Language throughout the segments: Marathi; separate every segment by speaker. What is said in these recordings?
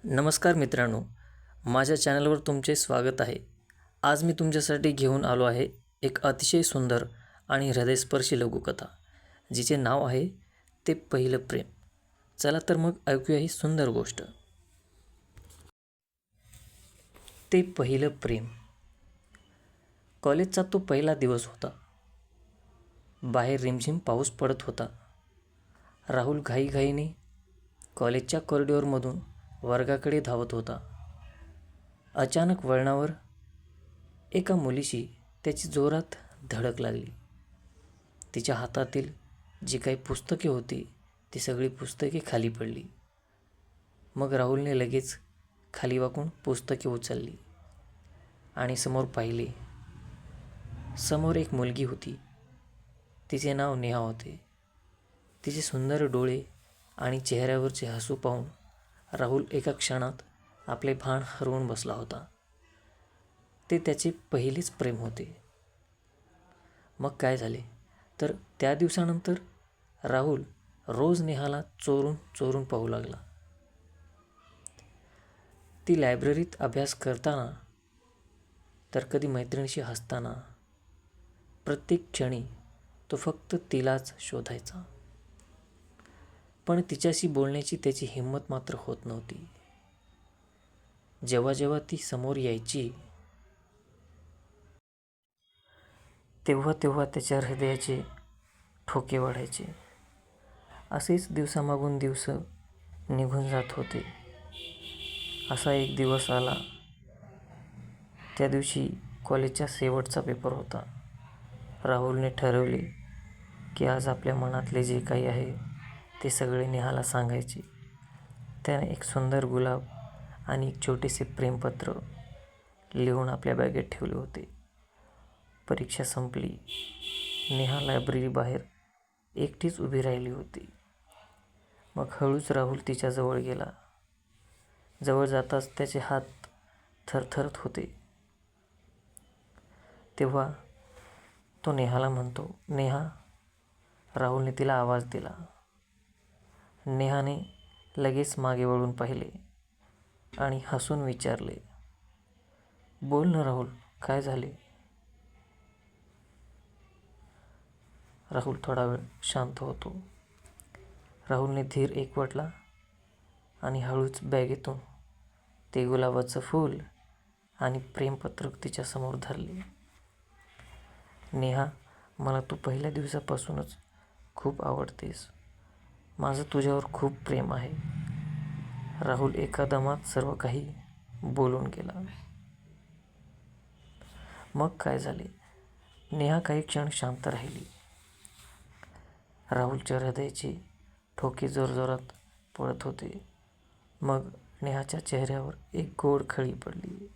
Speaker 1: नमस्कार मित्रांनो, माझ्या चॅनलवर तुमचे स्वागत आहे. आज मी तुमच्यासाठी घेऊन आलो आहे एक अतिशय सुंदर आणि हृदयस्पर्शी लघुकथा, जिचे नाव आहे ते पहिलं प्रेम. चला तर मग ऐकूया ही सुंदर गोष्ट. ते पहिलं प्रेम. कॉलेजचा तो पहिला दिवस होता. बाहेर रिमझिम पाऊस पडत होता. राहुल घाईघाईने कॉलेजच्या कॉरिडॉरमधून वर्गाकडे धावत होता. अचानक वळणावर एका मुलीशी त्याची जोरात धडक लागली. तिच्या हातातील जी काही पुस्तके होती ती सगळी पुस्तके खाली पडली. मग राहुलने लगेच खाली वाकून पुस्तके उचलली आणि समोर पाहिले. समोर एक मुलगी होती. तिचे नाव नेहा होते. तिचे सुंदर डोळे आणि चेहऱ्यावरचे हसू पाहून राहुल एका क्षणात आपले भान हरवून बसला होता. ते त्याचे पहिलेच प्रेम होते. मग काय झाले तर त्या दिवसानंतर राहुल रोज नेहाला चोरून चोरून पाहू लागला. ती लायब्ररीत अभ्यास करताना तर कधी मैत्रिणीशी हसताना. प्रत्येक क्षणी तो फक्त तिलाच शोधायचा. पण तिच्याशी बोलण्याची त्याची हिंमत मात्र होत नव्हती. जेव्हा जेव्हा ती समोर यायची तेव्हा तेव्हा त्याच्या हृदयाचे ठोके वाढायचे. असेच दिवसामागून दिवस निघून जात होते. असा एक दिवस आला. त्या दिवशी कॉलेजचा शेवटचा पेपर होता. राहुलने ठरवले की आज आपल्या मनातले जे काही आहे ते सगळे नेहाला सांगायचे. त्याने एक सुंदर गुलाब आणि एक छोटेसे प्रेमपत्र लिहून आपल्या बॅगेत ठेवले होते. परीक्षा संपली. नेहा लायब्ररी बाहेर एकटीच उभी राहिली होती. मग हळूच राहुल तिच्याजवळ गेला. जवळ जाताच त्याचे हात थरथरत होते. तेव्हा तो नेहाला म्हणतो, नेहा. राहुलने तिला आवाज दिला. नेहाने लगेच मागे वळून पाहिले आणि हसून विचारले, बोल ना राहुल, काय झाले? राहुल थोडा वेळ शांत होतो. राहुलने धीर एकवटला आणि हळूच बॅगेतून ते गुलाबाचं फूल आणि प्रेमपत्रक तिच्यासमोर धरले. नेहा, मला तू पहिल्या दिवसापासूनच खूप आवडतेस. माझं तुझ्यावर खूप प्रेम आहे. राहुल एका दमात सर्व काही बोलून गेला. मग काय झाले? नेहा काही क्षण शांत राहिली. राहुलच्या हृदयाचे ठोके जोरजोरात पडत होते. मग नेहाच्या चेहऱ्यावर एक गोड खळी पडली.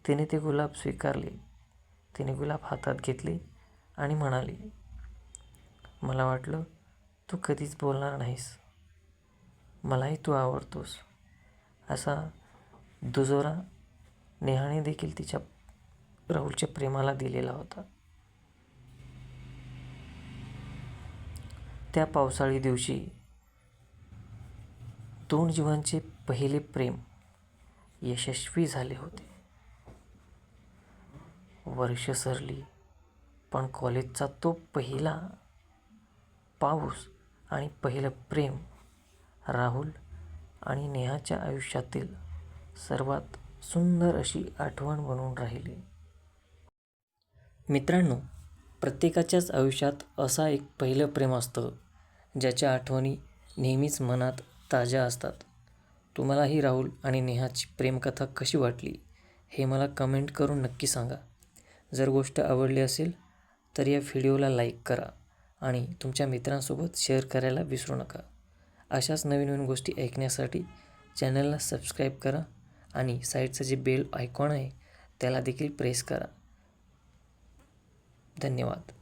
Speaker 1: तिने ते गुलाब स्वीकारले. तिने गुलाब हातात घेतले आणि म्हणाली, मला वाटलं तू कधीच बोलणार नाहीस. मलाही तू आवडतोस. असा दुजोरा नेहाने देखील तिच्या राहुलच्या प्रेमाला दिलेला होता. त्या पावसाळी दिवशी दोन जीवांचे पहिले प्रेम यशस्वी झाले होते. वर्ष सरली, पण कॉलेजचा तो पहिला पाऊस आणि पहिलं प्रेम राहुल आणि नेहाच्या आयुष्यातील सर्वात सुंदर अशी आठवण बनून राहिली. मित्रांनो, प्रत्येकाच्याच आयुष्यात असा एक पहिलं प्रेम असतं ज्याच्या आठवणी नेहमीच मनात ताज्या असतात. तुम्हालाही राहुल आणि नेहाची प्रेमकथा कशी वाटली हे मला कमेंट करून नक्की सांगा. जर गोष्ट आवडली असेल तर या व्हिडिओला लाईक करा आणि तुमच्या मित्रांसोबत शेअर करायला विसरू नका. अशाच नवीन नवीन गोष्टी ऐकण्यासाठी चॅनलला सबस्क्राईब करा आणि साईडचं जे बेल आयकॉन आहे त्याला देखील प्रेस करा. धन्यवाद.